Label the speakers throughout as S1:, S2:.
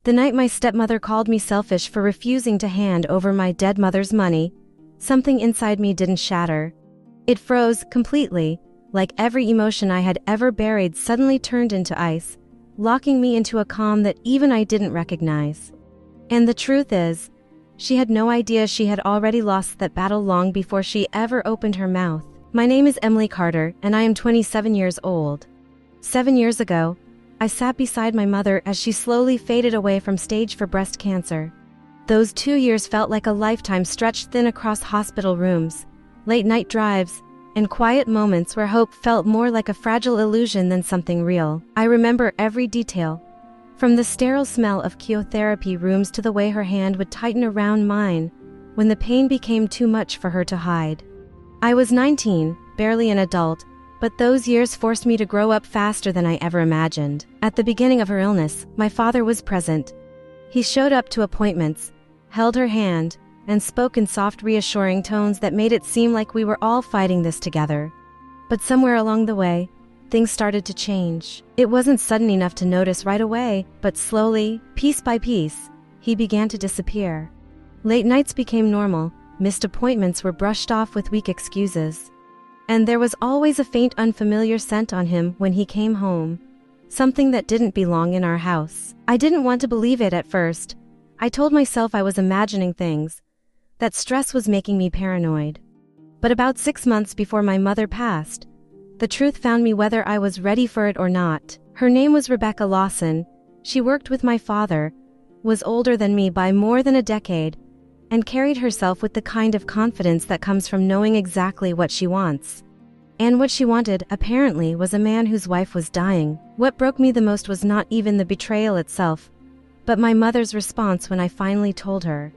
S1: The night my stepmother called me selfish for refusing to hand over my dead mother's money, something inside me didn't shatter. It froze completely, like every emotion I had ever buried suddenly turned into ice, locking me into a calm that even I didn't recognize. And the truth is, she had no idea she had already lost that battle long before she ever opened her mouth. My name is Emily Carter, and I am 27 years old. 7 years ago, I sat beside my mother as she slowly faded away from stage 4 breast cancer. Those 2 years felt like a lifetime stretched thin across hospital rooms, late-night drives, and quiet moments where hope felt more like a fragile illusion than something real. I remember every detail, from the sterile smell of chemotherapy rooms to the way her hand would tighten around mine when the pain became too much for her to hide. I was 19, barely an adult, but those years forced me to grow up faster than I ever imagined. At the beginning of her illness, my father was present. He showed up to appointments, held her hand, and spoke in soft, reassuring tones that made it seem like we were all fighting this together. But somewhere along the way, things started to change. It wasn't sudden enough to notice right away, but slowly, piece by piece, he began to disappear. Late nights became normal, missed appointments were brushed off with weak excuses. And there was always a faint unfamiliar scent on him when he came home, something that didn't belong in our house. I didn't want to believe it at first. I told myself I was imagining things, that stress was making me paranoid. But about 6 months before my mother passed, the truth found me whether I was ready for it or not. Her name was Rebecca Lawson. She worked with my father, was older than me by more than a decade, and carried herself with the kind of confidence that comes from knowing exactly what she wants. And what she wanted, apparently, was a man whose wife was dying. What broke me the most was not even the betrayal itself, but my mother's response when I finally told her.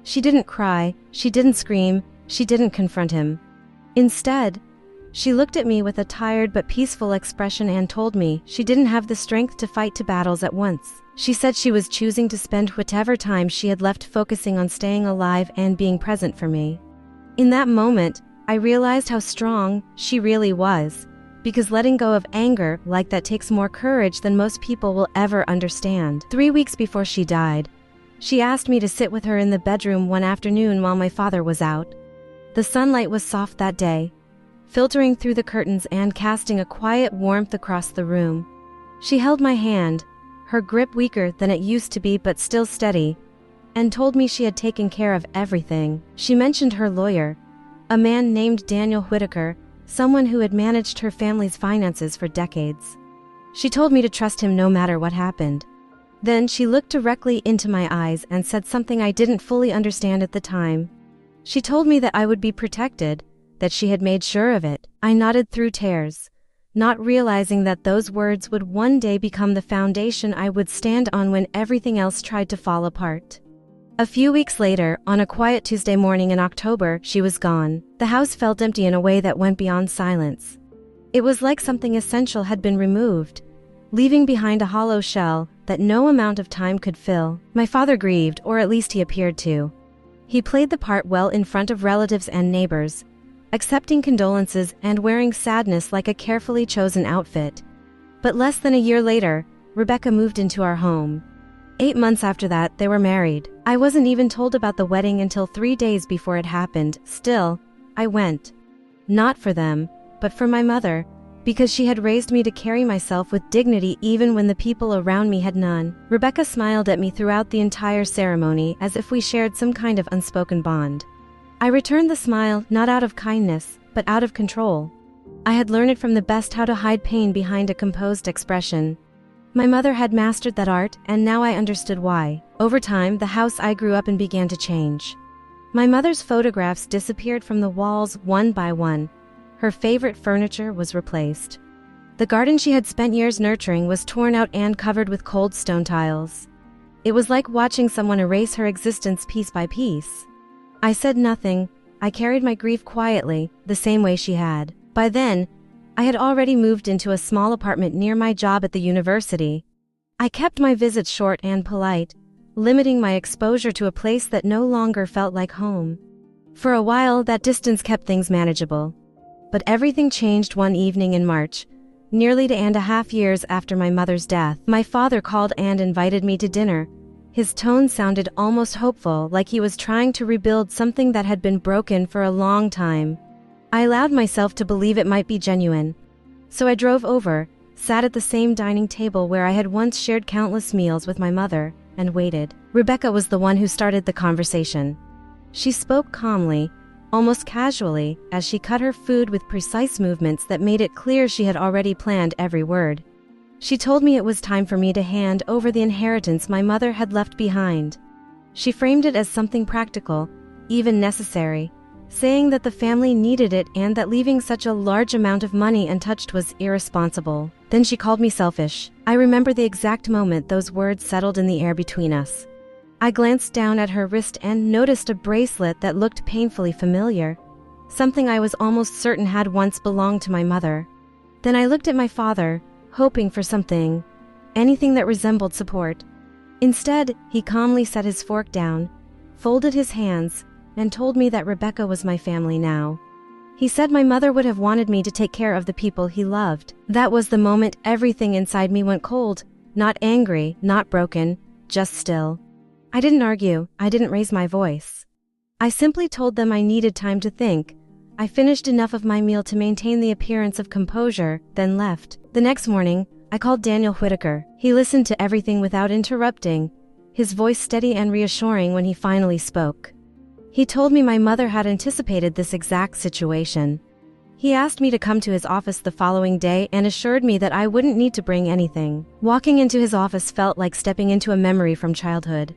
S1: She didn't cry, she didn't scream, she didn't confront him. Instead, she looked at me with a tired but peaceful expression and told me she didn't have the strength to fight 2 battles at once. She said she was choosing to spend whatever time she had left focusing on staying alive and being present for me. In that moment, I realized how strong she really was, because letting go of anger like that takes more courage than most people will ever understand. 3 weeks before she died, she asked me to sit with her in the bedroom one afternoon while my father was out. The sunlight was soft that day, filtering through the curtains and casting a quiet warmth across the room. She held my hand, her grip weaker than it used to be but still steady, and told me she had taken care of everything. She mentioned her lawyer, a man named Daniel Whitaker, someone who had managed her family's finances for decades. She told me to trust him no matter what happened. Then she looked directly into my eyes and said something I didn't fully understand at the time. She told me that I would be protected, that she had made sure of it. I nodded through tears, not realizing that those words would one day become the foundation I would stand on when everything else tried to fall apart. A few weeks later, on a quiet Tuesday morning in October, she was gone. The house felt empty in a way that went beyond silence. It was like something essential had been removed, leaving behind a hollow shell that no amount of time could fill. My father grieved, or at least he appeared to. He played the part well in front of relatives and neighbors, accepting condolences and wearing sadness like a carefully chosen outfit. But less than a year later, Rebecca moved into our home. 8 months after that, they were married. I wasn't even told about the wedding until 3 days before it happened. Still, I went. Not for them, but for my mother, because she had raised me to carry myself with dignity even when the people around me had none. Rebecca smiled at me throughout the entire ceremony as if we shared some kind of unspoken bond. I returned the smile not out of kindness, but out of control. I had learned from the best how to hide pain behind a composed expression. My mother had mastered that art, and now I understood why. Over time, the house I grew up in began to change. My mother's photographs disappeared from the walls one by one. Her favorite furniture was replaced. The garden she had spent years nurturing was torn out and covered with cold stone tiles. It was like watching someone erase her existence piece by piece. I said nothing. I carried my grief quietly, the same way she had. By then, I had already moved into a small apartment near my job at the university. I kept my visits short and polite, limiting my exposure to a place that no longer felt like home. For a while, that distance kept things manageable. But everything changed one evening in March, nearly 2.5 years after my mother's death. My father called and invited me to dinner, His tone sounded almost hopeful, like he was trying to rebuild something that had been broken for a long time. I allowed myself to believe it might be genuine. So I drove over, sat at the same dining table where I had once shared countless meals with my mother, and waited. Rebecca was the one who started the conversation. She spoke calmly, almost casually, as she cut her food with precise movements that made it clear she had already planned every word. She told me it was time for me to hand over the inheritance my mother had left behind. She framed it as something practical, even necessary, saying that the family needed it and that leaving such a large amount of money untouched was irresponsible. Then she called me selfish. I remember the exact moment those words settled in the air between us. I glanced down at her wrist and noticed a bracelet that looked painfully familiar, something I was almost certain had once belonged to my mother. Then I looked at my father, hoping for anything that resembled support. Instead, he calmly set his fork down, folded his hands, and told me that Rebecca was my family now. He said my mother would have wanted me to take care of the people he loved. That was the moment everything inside me went cold, not angry, not broken, just still. I didn't argue, I didn't raise my voice. I simply told them I needed time to think. I finished enough of my meal to maintain the appearance of composure, then left. The next morning, I called Daniel Whitaker. He listened to everything without interrupting, his voice steady and reassuring when he finally spoke. He told me my mother had anticipated this exact situation. He asked me to come to his office the following day and assured me that I wouldn't need to bring anything. Walking into his office felt like stepping into a memory from childhood.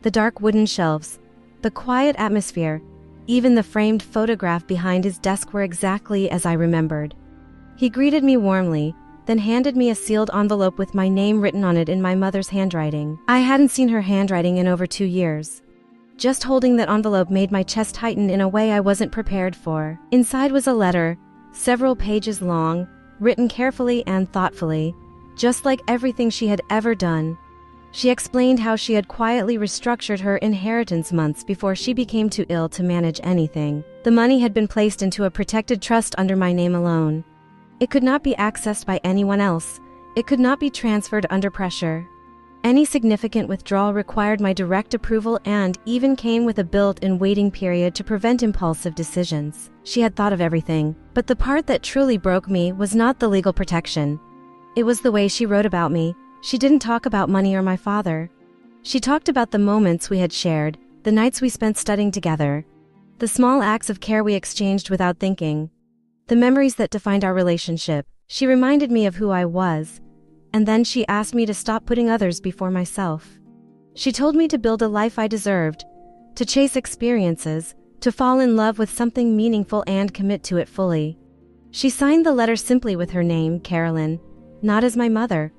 S1: The dark wooden shelves, the quiet atmosphere, even the framed photograph behind his desk were exactly as I remembered. He greeted me warmly, then handed me a sealed envelope with my name written on it in my mother's handwriting. I hadn't seen her handwriting in over 2 years. Just holding that envelope made my chest tighten in a way I wasn't prepared for. Inside was a letter, several pages long, written carefully and thoughtfully, just like everything she had ever done. She explained how she had quietly restructured her inheritance months before she became too ill to manage anything. The money had been placed into a protected trust under my name alone. It could not be accessed by anyone else. It could not be transferred under pressure. Any significant withdrawal required my direct approval and even came with a built-in waiting period to prevent impulsive decisions. She had thought of everything, but the part that truly broke me was not the legal protection. It was the way she wrote about me. She didn't talk about money or my father. She talked about the moments we had shared, the nights we spent studying together, the small acts of care we exchanged without thinking, the memories that defined our relationship. She reminded me of who I was, and then she asked me to stop putting others before myself. She told me to build a life I deserved, to chase experiences, to fall in love with something meaningful and commit to it fully. She signed the letter simply with her name, Carolyn, not as my mother,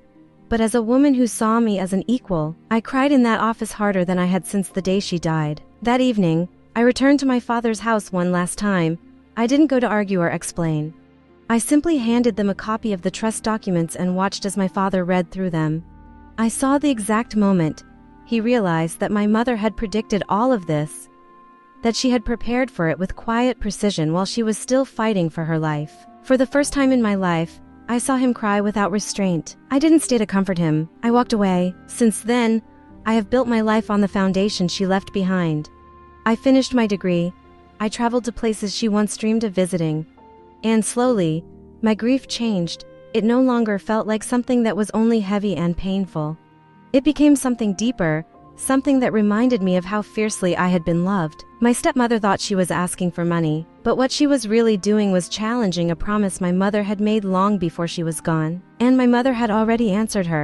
S1: but as a woman who saw me as an equal. I cried in that office harder than I had since the day she died. That evening, I returned to my father's house one last time. I didn't go to argue or explain. I simply handed them a copy of the trust documents and watched as my father read through them. I saw the exact moment he realized that my mother had predicted all of this, that she had prepared for it with quiet precision while she was still fighting for her life. For the first time in my life, I saw him cry without restraint. I didn't stay to comfort him. I walked away. Since then, I have built my life on the foundation she left behind. I finished my degree. I traveled to places she once dreamed of visiting. And slowly, my grief changed. It no longer felt like something that was only heavy and painful. It became something deeper, something that reminded me of how fiercely I had been loved. My stepmother thought she was asking for money, but what she was really doing was challenging a promise my mother had made long before she was gone. And my mother had already answered her.